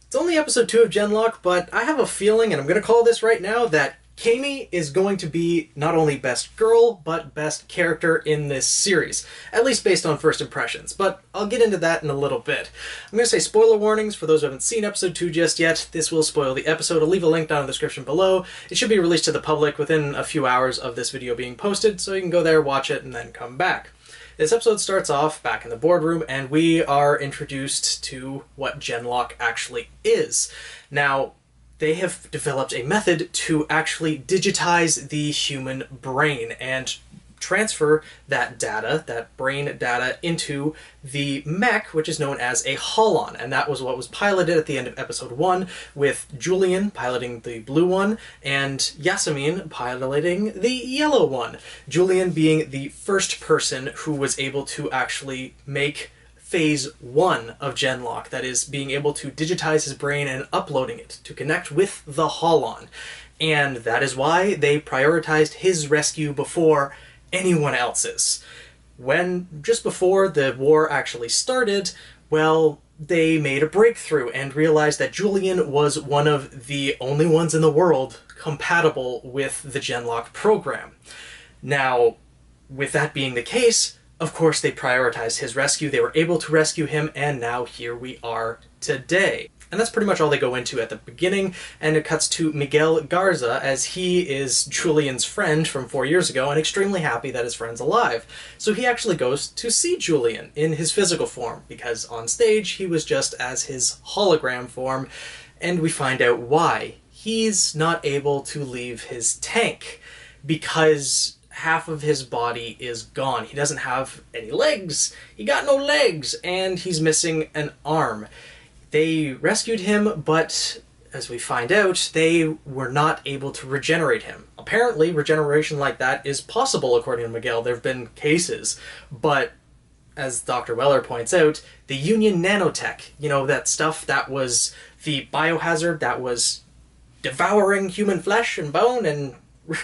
It's only episode 2 of genLOCK, but I have a feeling, and I'm going to call this right now, that Camie is going to be not only best girl, but best character in this series. At least based on first impressions, but I'll get into that in a little bit. I'm going to say spoiler warnings for those who haven't seen episode 2 just yet. This will spoil the episode. I'll leave a link down in the description below. It should be released to the public within a few hours of this video being posted, so you can go there, watch it, and then come back. This episode starts off back in the boardroom, and we are introduced to what genLOCK actually is. Now, they have developed a method to actually digitize the human brain and transfer that data, that brain data, into the mech, which is known as a Holon. And that was what was piloted at the end of episode 1, with Julian piloting the blue one and Yasemin piloting the yellow one. Julian being the first person who was able to actually make phase 1 of genLOCK, that is, being able to digitize his brain and uploading it to connect with the Holon. And that is why they prioritized his rescue before anyone else's. Just before the war actually started, well, they made a breakthrough and realized that Julian was one of the only ones in the world compatible with the genLOCK program. Now, with that being the case, of course they prioritized his rescue. They were able to rescue him, and now here we are today. And that's pretty much all they go into at the beginning, and it cuts to Miguel Garza, as he is Julian's friend from 4 years ago and extremely happy that his friend's alive. So he actually goes to see Julian in his physical form, because on stage he was just as his hologram form, and we find out why. He's not able to leave his tank, because half of his body is gone. He doesn't have any legs. He got no legs, and he's missing an arm. They rescued him, but as we find out, they were not able to regenerate him. Apparently, regeneration like that is possible, according to Miguel. There have been cases, but as Dr. Weller points out, the Union nanotech, you know, that stuff that was the biohazard that was devouring human flesh and bone and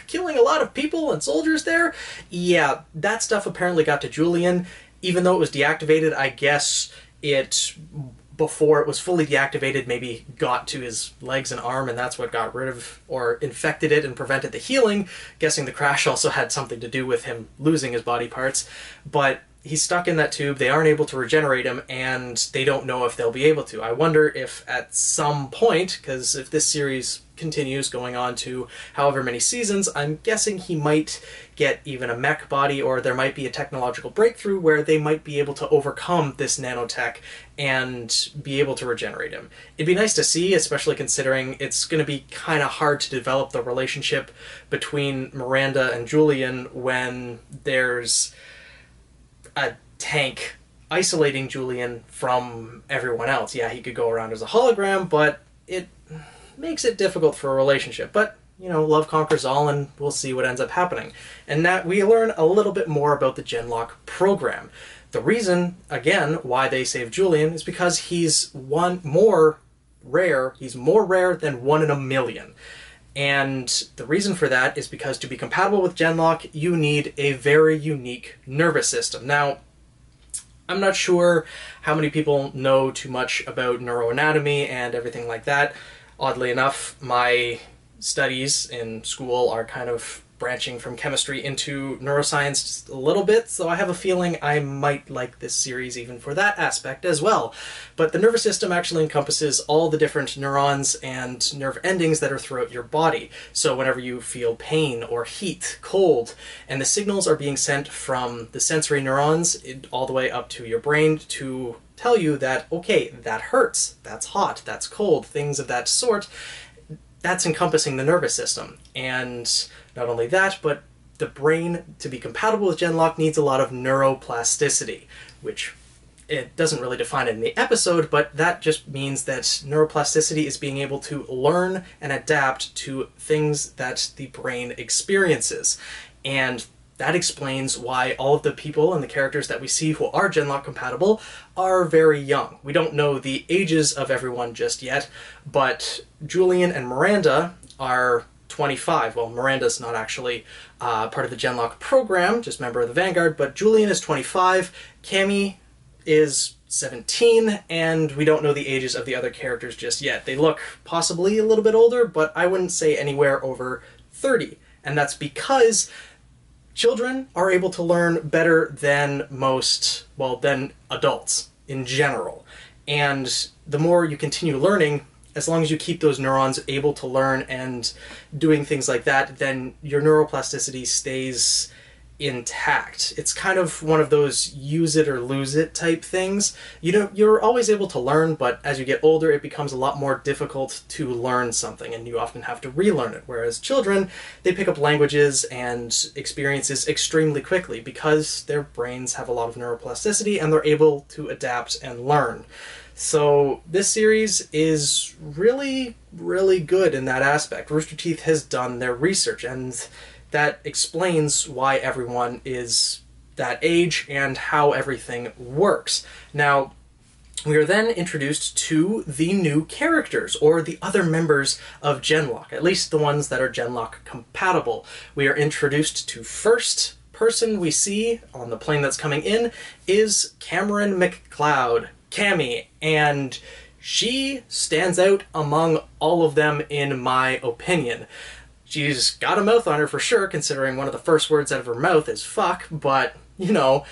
killing a lot of people and soldiers there, yeah, that stuff apparently got to Julian. Even though it was deactivated, I guess it, before it was fully deactivated, maybe got to his legs and arm, and that's what got rid of or infected it and prevented the healing. Guessing the crash also had something to do with him losing his body parts. But he's stuck in that tube, they aren't able to regenerate him, and they don't know if they'll be able to. I wonder if at some point, because if this series continues going on to however many seasons, I'm guessing he might get even a mech body, or there might be a technological breakthrough where they might be able to overcome this nanotech and be able to regenerate him. It'd be nice to see, especially considering it's going to be kind of hard to develop the relationship between Miranda and Julian when there's a tank isolating Julian from everyone else. Yeah, he could go around as a hologram, but it makes it difficult for a relationship. But, you know, love conquers all, and we'll see what ends up happening. And that we learn a little bit more about the genLOCK program. The reason, again, why they saved Julian is because he's more rare than 1 in a million. And the reason for that is because to be compatible with genLOCK, you need a very unique nervous system. Now, I'm not sure how many people know too much about neuroanatomy and everything like that. Oddly enough, my studies in school are kind of branching from chemistry into neuroscience just a little bit, so I have a feeling I might like this series even for that aspect as well. But the nervous system actually encompasses all the different neurons and nerve endings that are throughout your body. So whenever you feel pain or heat, cold, and the signals are being sent from the sensory neurons all the way up to your brain to tell you that, okay, that hurts, that's hot, that's cold, things of that sort, that's encompassing the nervous system. And not only that, but the brain, to be compatible with genLOCK, needs a lot of neuroplasticity, which it doesn't really define it in the episode, but that just means that neuroplasticity is being able to learn and adapt to things that the brain experiences. And that explains why all of the people and the characters that we see who are genLOCK compatible are very young. We don't know the ages of everyone just yet, but Julian and Miranda are 25. Well, Miranda's not actually part of the genLOCK program, just member of the Vanguard, but Julian is 25, Camie is 17, and we don't know the ages of the other characters just yet. They look possibly a little bit older, but I wouldn't say anywhere over 30. And that's because children are able to learn better than than adults in general. And the more you continue learning, as long as you keep those neurons able to learn and doing things like that, then your neuroplasticity stays intact. It's kind of one of those use it or lose it type things. You're always able to learn, but as you get older, it becomes a lot more difficult to learn something, and you often have to relearn it. Whereas children, they pick up languages and experiences extremely quickly because their brains have a lot of neuroplasticity and they're able to adapt and learn. So this series is really, really good in that aspect. Rooster Teeth has done their research, and that explains why everyone is that age and how everything works. Now, we are then introduced to the new characters, or the other members of genLOCK, at least the ones that are genLOCK compatible. We are introduced to first person we see on the plane that's coming in is Cameron McLeod, Cammy, and she stands out among all of them in my opinion. She's got a mouth on her for sure, considering one of the first words out of her mouth is fuck, but, you know,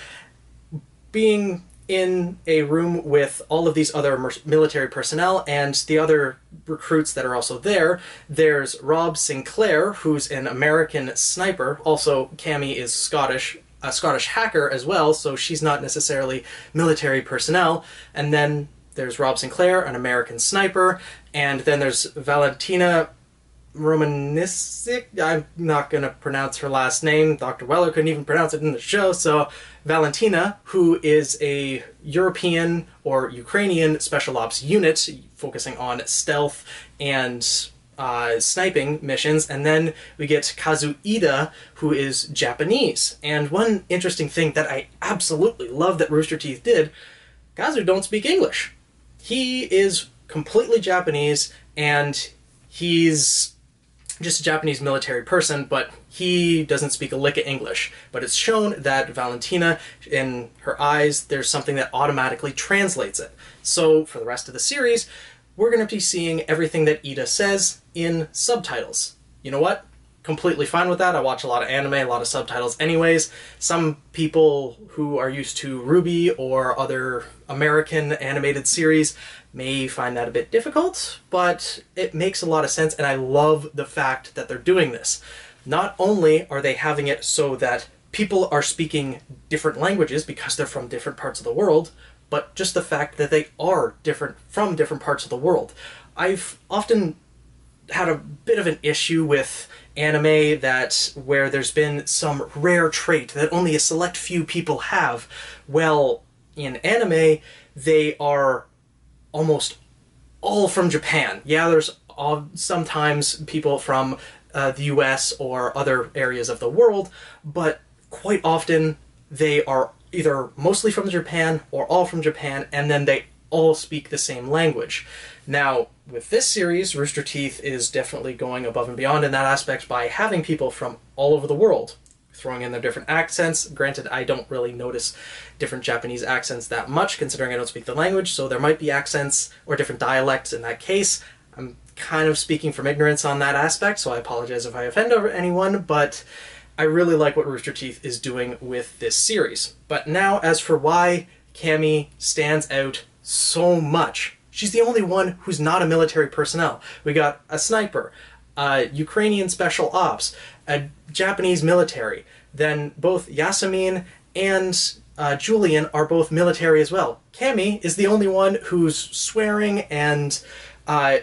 being in a room with all of these other military personnel and the other recruits that are also there, there's Rob Sinclair, who's an American sniper. Also, Cammy is Scottish, a Scottish hacker as well, so she's not necessarily military personnel. And then there's Rob Sinclair, an American sniper, and then there's Valentina Romanisic. I'm not going to pronounce her last name. Dr. Weller couldn't even pronounce it in the show, so Valentina, who is a European or Ukrainian special ops unit focusing on stealth and sniping missions, and then we get Kazuida, who is Japanese. And one interesting thing that I absolutely love that Rooster Teeth did, Kazu don't speak English. He is completely Japanese, and he's just a Japanese military person, but he doesn't speak a lick of English. But it's shown that Valentina, in her eyes, there's something that automatically translates it. So for the rest of the series, we're going to be seeing everything that Ida says in subtitles. You know what? Completely fine with that. I watch a lot of anime, a lot of subtitles anyways. Some people who are used to Ruby or other American animated series may find that a bit difficult, but it makes a lot of sense, and I love the fact that they're doing this. Not only are they having it so that people are speaking different languages because they're from different parts of the world, but just the fact that they are different from different parts of the world. I've often had a bit of an issue with anime where there's been some rare trait that only a select few people have. Well, in anime, they are almost all from Japan. Yeah, there's sometimes people from the US or other areas of the world, but quite often they are either mostly from Japan or all from Japan, and then they all speak the same language. Now, with this series, Rooster Teeth is definitely going above and beyond in that aspect by having people from all over the world, throwing in their different accents. Granted, I don't really notice different Japanese accents that much, considering I don't speak the language, so there might be accents or different dialects in that case. I'm kind of speaking from ignorance on that aspect, so I apologize if I offend anyone, but I really like what Rooster Teeth is doing with this series. But now, as for why Cammy stands out so much, she's the only one who's not a military personnel. We got a sniper, a Ukrainian special ops, a Japanese military, then both Yasemin and Julian are both military as well. Cammy is the only one who's swearing and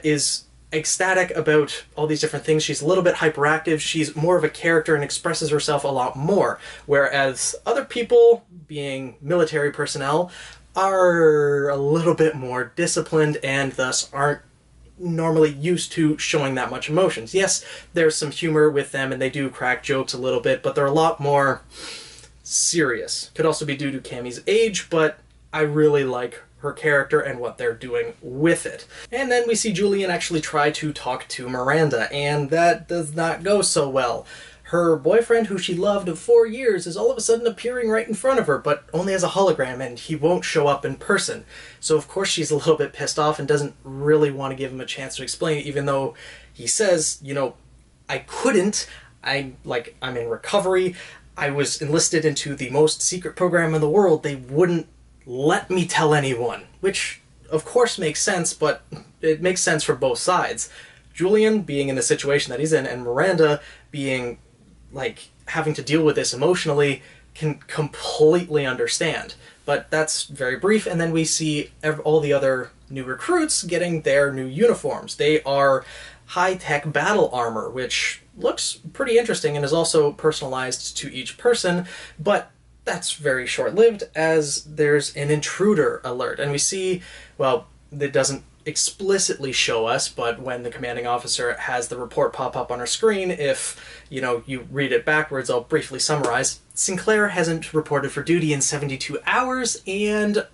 is ecstatic about all these different things. She's a little bit hyperactive. She's more of a character and expresses herself a lot more. Whereas other people, being military personnel, are a little bit more disciplined and thus aren't normally used to showing that much emotions. Yes, there's some humor with them and they do crack jokes a little bit, but they're a lot more serious. Could also be due to Cammy's age, but I really like her character and what they're doing with it. And then we see Julian actually try to talk to Miranda, and that does not go so well. her boyfriend, who she loved of 4 years, is all of a sudden appearing right in front of her, but only as a hologram, and he won't show up in person. So of course she's a little bit pissed off and doesn't really want to give him a chance to explain it, even though he says, you know, I couldn't, I'm in recovery, I was enlisted into the most secret program in the world, they wouldn't let me tell anyone, which of course makes sense, but it makes sense for both sides. Julian being in the situation that he's in, and Miranda being, like, having to deal with this emotionally, can completely understand. But that's very brief, and then we see all the other new recruits getting their new uniforms. They are high-tech battle armor, which looks pretty interesting and is also personalized to each person, but that's very short-lived as there's an intruder alert. And we see, well, it doesn't explicitly show us, but when the commanding officer has the report pop up on her screen, if, you know, you read it backwards, I'll briefly summarize. Sinclair hasn't reported for duty in 72 hours, and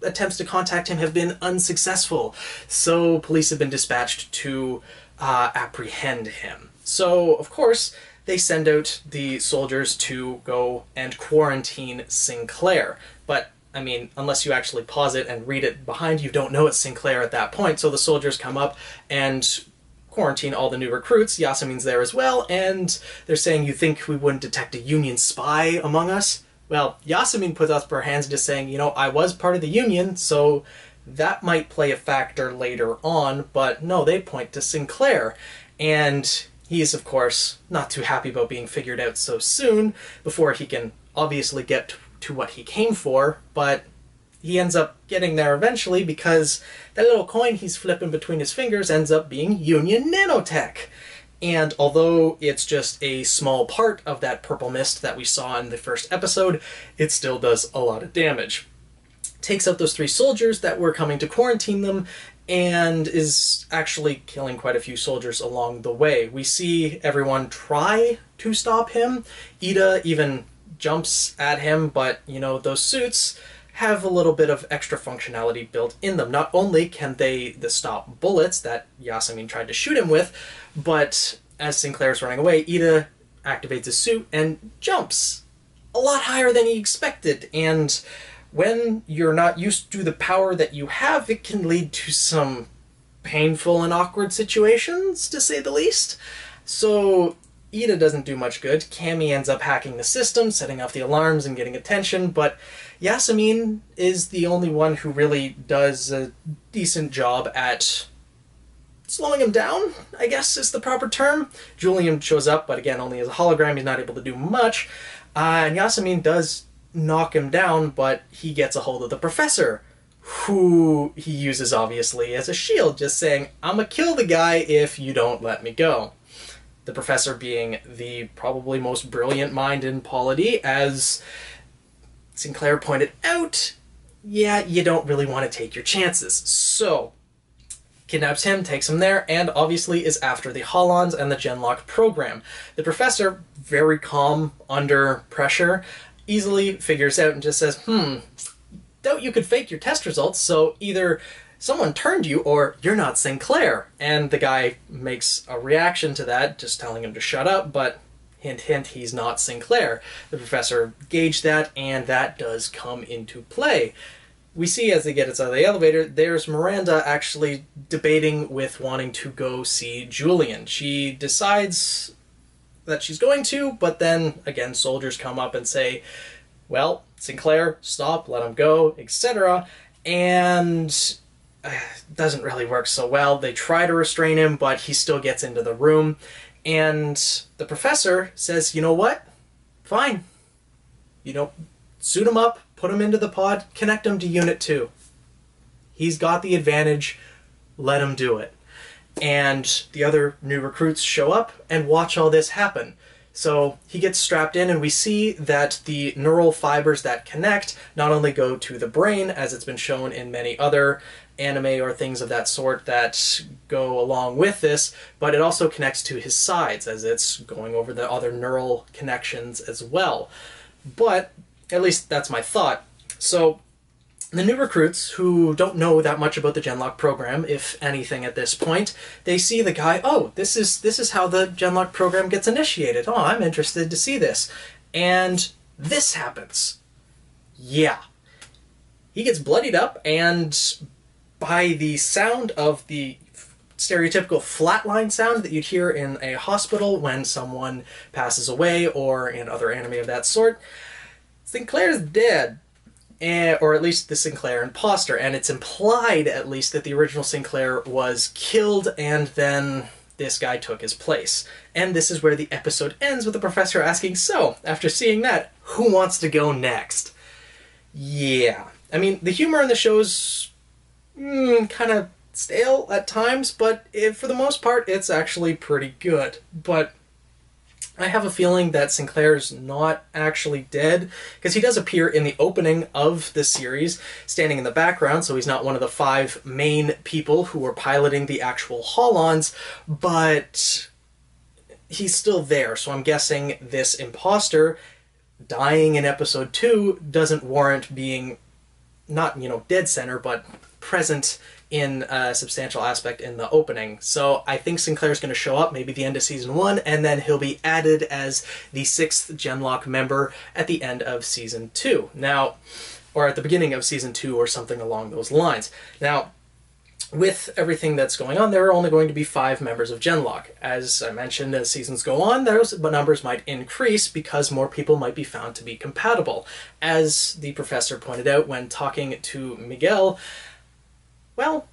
attempts to contact him have been unsuccessful. So police have been dispatched to apprehend him. So, of course, they send out the soldiers to go and quarantine Sinclair. But I mean, unless you actually pause it and read it behind you, don't know it's Sinclair at that point. So the soldiers come up and quarantine all the new recruits. Yasemin's there as well, and they're saying, you think we wouldn't detect a Union spy among us? Well, Yasemin puts up her hands just saying, you know, I was part of the Union, so that might play a factor later on, but no, they point to Sinclair. And he's, of course, not too happy about being figured out so soon, before he can obviously get to what he came for, but he ends up getting there eventually because that little coin he's flipping between his fingers ends up being Union nanotech. And although it's just a small part of that purple mist that we saw in the first episode, it still does a lot of damage. Takes out those 3 soldiers that were coming to quarantine them, and is actually killing quite a few soldiers along the way. We see everyone try to stop him. Ida even jumps at him, but, you know, those suits have a little bit of extra functionality built in them. Not only can they stop bullets that Yasemin tried to shoot him with, but as Sinclair's running away, Ida activates his suit and jumps a lot higher than he expected. And when you're not used to the power that you have, it can lead to some painful and awkward situations, to say the least. So Ida doesn't do much good. Cammy ends up hacking the system, setting off the alarms and getting attention, but Yasemin is the only one who really does a decent job at slowing him down, I guess is the proper term. Julian shows up, but again, only as a hologram, he's not able to do much. And Yasemin does knock him down, but he gets a hold of the professor, who he uses obviously as a shield, just saying, I'm gonna kill the guy if you don't let me go. The professor being the probably most brilliant mind in polity, as Sinclair pointed out, yeah, you don't really want to take your chances. So, kidnaps him, takes him there, and obviously is after the Holons and the genLOCK program. The professor, very calm under pressure, easily figures out and just says, doubt you could fake your test results, so either someone turned you or you're not Sinclair. And the guy makes a reaction to that, just telling him to shut up, but hint hint, he's not Sinclair. The professor gauged that, and that does come into play. We see as they get inside the elevator, there's Miranda actually debating with wanting to go see Julian. She decides that she's going to, but then, again, soldiers come up and say, well, Sinclair, stop, let him go, etc. And doesn't really work so well. They try to restrain him, but he still gets into the room. And the professor says, you know what? Fine. You know, suit him up, put him into the pod, connect him to Unit 2. He's got the advantage, let him do it. And the other new recruits show up and watch all this happen. So he gets strapped in, and we see that the neural fibers that connect not only go to the brain, as it's been shown in many other anime or things of that sort that go along with this, but it also connects to his sides as it's going over the other neural connections as well. But at least that's my thought. So The new recruits, who don't know that much about the genLOCK program, if anything at this point, they see the guy, oh, this is how the genLOCK program gets initiated. Oh, I'm interested to see this. And this happens. Yeah. He gets bloodied up, and by the sound of the stereotypical flatline sound that you'd hear in a hospital when someone passes away, or in other anime of that sort, Sinclair's dead. Or at least the Sinclair imposter, and it's implied, at least, that the original Sinclair was killed and then this guy took his place. And this is where the episode ends with the professor asking, so, after seeing that, who wants to go next? Yeah. I mean, the humor in the show's kind of stale at times, but for the most part, it's actually pretty good. But I have a feeling that Sinclair's not actually dead, because he does appear in the opening of the series, standing in the background, so he's not one of the 5 main people who are piloting the actual Holons, but he's still there, so I'm guessing this imposter dying in episode 2 doesn't warrant being, not, dead center, but present in a substantial aspect in the opening. So I think Sinclair's going to show up maybe the end of season 1, and then he'll be added as the 6th genLOCK member at the end of season 2. Now, or at the beginning of season 2 or something along those lines. Now, with everything that's going on, there are only going to be 5 members of genLOCK. As I mentioned, as seasons go on, those numbers might increase because more people might be found to be compatible. As the professor pointed out when talking to Miguel, well,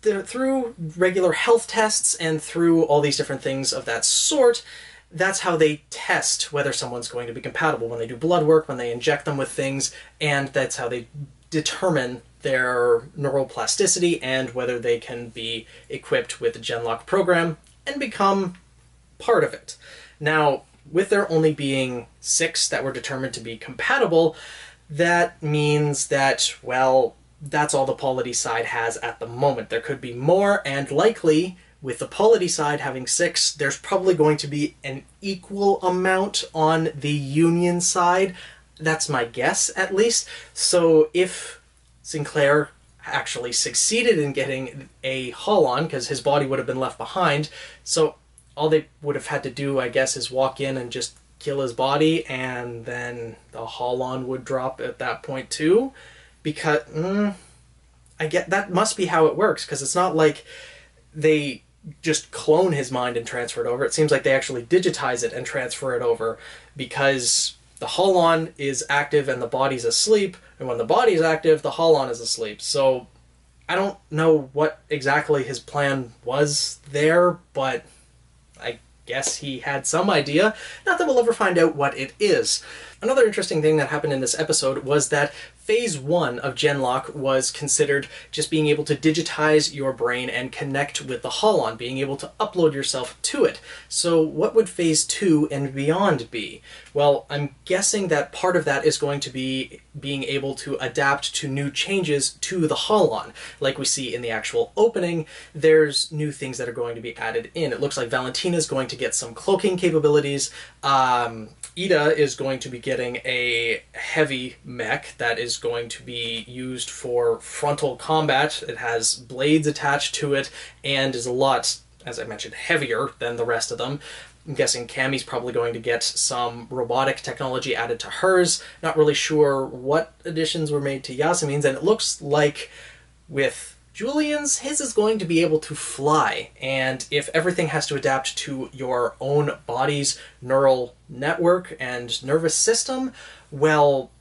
through regular health tests and through all these different things of that sort, that's how they test whether someone's going to be compatible, when they do blood work, when they inject them with things, and that's how they determine their neuroplasticity and whether they can be equipped with the genLOCK program and become part of it. Now, with there only being 6 that were determined to be compatible, that means that, well, that's all the polity side has at the moment. There could be more, and likely, with the polity side having 6, there's probably going to be an equal amount on the union side. That's my guess, at least. So if Sinclair actually succeeded in getting a Holon, because his body would have been left behind, so all they would have had to do, I guess, is walk in and just kill his body, and then the Holon would drop at that point too. Because, I get, that must be how it works, because it's not like they just clone his mind and transfer it over. It seems like they actually digitize it and transfer it over, because the Holon is active and the body's asleep, and when the body's active, the Holon is asleep. So, I don't know what exactly his plan was there, but I guess he had some idea. Not that we'll ever find out what it is. Another interesting thing that happened in this episode was that Phase 1 of genLOCK was considered just being able to digitize your brain and connect with the Holon, being able to upload yourself to it. So what would Phase 2 and beyond be? Well, I'm guessing that part of that is going to be being able to adapt to new changes to the Holon. Like we see in the actual opening, there's new things that are going to be added in. It looks like Valentina's going to get some cloaking capabilities. Ida is going to be getting a heavy mech that is going to be used for frontal combat. It has blades attached to it and is a lot, as I mentioned, heavier than the rest of them. I'm guessing Cammy's probably going to get some robotic technology added to hers. Not really sure what additions were made to Yasmin's, and it looks like with Julian's, his is going to be able to fly, and if everything has to adapt to your own body's neural network and nervous system, well,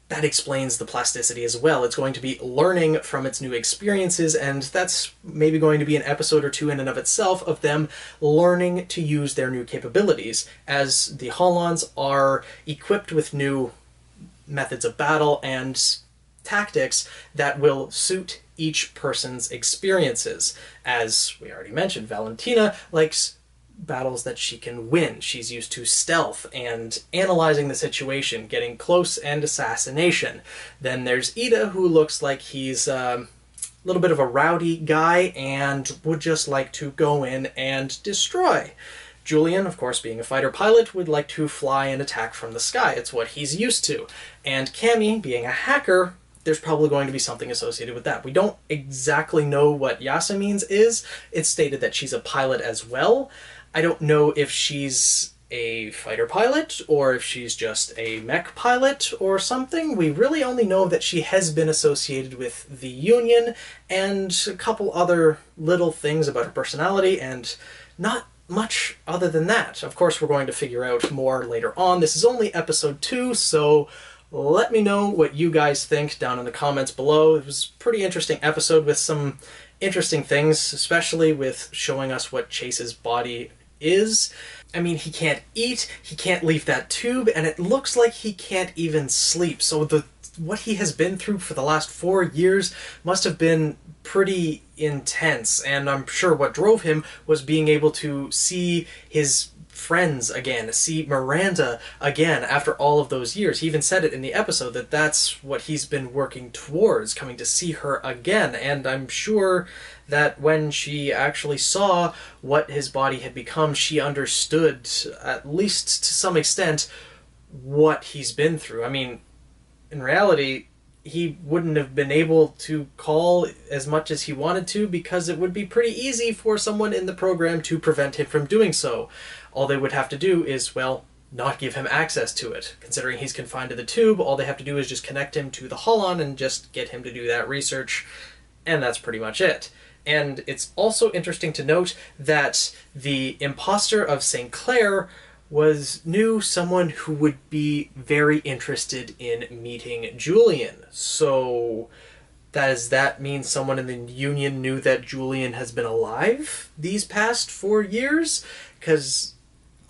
that explains the plasticity as well. It's going to be learning from its new experiences, and that's maybe going to be an episode or 2 in and of itself of them learning to use their new capabilities, as the Holons are equipped with new methods of battle and tactics that will suit each person's experiences. As we already mentioned, Valentina likes battles that she can win. She's used to stealth and analyzing the situation, getting close and assassination. Then there's Ida, who looks like he's a little bit of a rowdy guy and would just like to go in and destroy. Julian, of course, being a fighter pilot, would like to fly and attack from the sky. It's what he's used to. And Cammy, being a hacker, there's probably going to be something associated with that. We don't exactly know what Yasmin's is. It's stated that she's a pilot as well. I don't know if she's a fighter pilot or if she's just a mech pilot or something. We really only know that she has been associated with the Union and a couple other little things about her personality, and not much other than that. Of course, we're going to figure out more later on. This is only episode 2, so let me know what you guys think down in the comments below. It was a pretty interesting episode with some interesting things, especially with showing us what Chase's body is. I mean, he can't eat, he can't leave that tube, and it looks like he can't even sleep. So what he has been through for the last 4 years must have been pretty intense, and I'm sure what drove him was being able to see his friends again, see Miranda again after all of those years. He even said it in the episode that that's what he's been working towards, coming to see her again, and I'm sure that when she actually saw what his body had become, she understood, at least to some extent, what he's been through. I mean, in reality, he wouldn't have been able to call as much as he wanted to because it would be pretty easy for someone in the program to prevent him from doing so. All they would have to do is, well, not give him access to it. Considering he's confined to the tube, all they have to do is just connect him to the Holon and just get him to do that research, and that's pretty much it. And it's also interesting to note that the imposter of Sinclair knew someone who would be very interested in meeting Julian. So does that mean someone in the Union knew that Julian has been alive these past 4 years? Because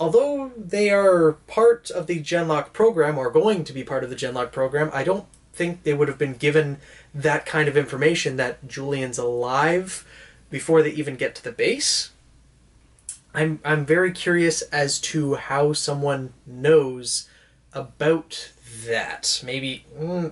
although they are part of the genLOCK program, or going to be part of the genLOCK program, I don't think they would have been given that kind of information that Julian's alive before they even get to the base. I'm very curious as to how someone knows about that. Maybe,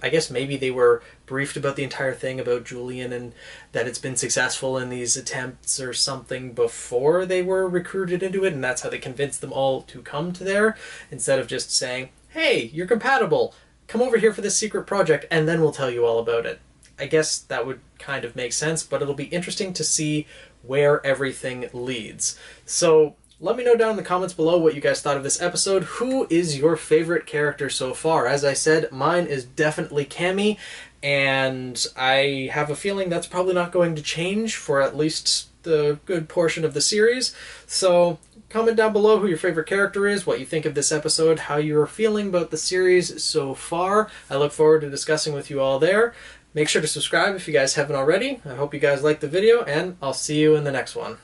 I guess maybe they were briefed about the entire thing about Julian and that it's been successful in these attempts or something before they were recruited into it, and that's how they convinced them all to come to there, instead of just saying, hey, you're compatible, come over here for this secret project and then we'll tell you all about it. I guess that would kind of make sense, but it'll be interesting to see where everything leads. So let me know down in the comments below what you guys thought of this episode. Who is your favorite character so far? As I said, mine is definitely Cammy, and I have a feeling that's probably not going to change for at least the good portion of the series. So comment down below who your favorite character is, what you think of this episode, how you're feeling about the series so far. I look forward to discussing with you all there. Make sure to subscribe if you guys haven't already. I hope you guys liked the video, and I'll see you in the next one.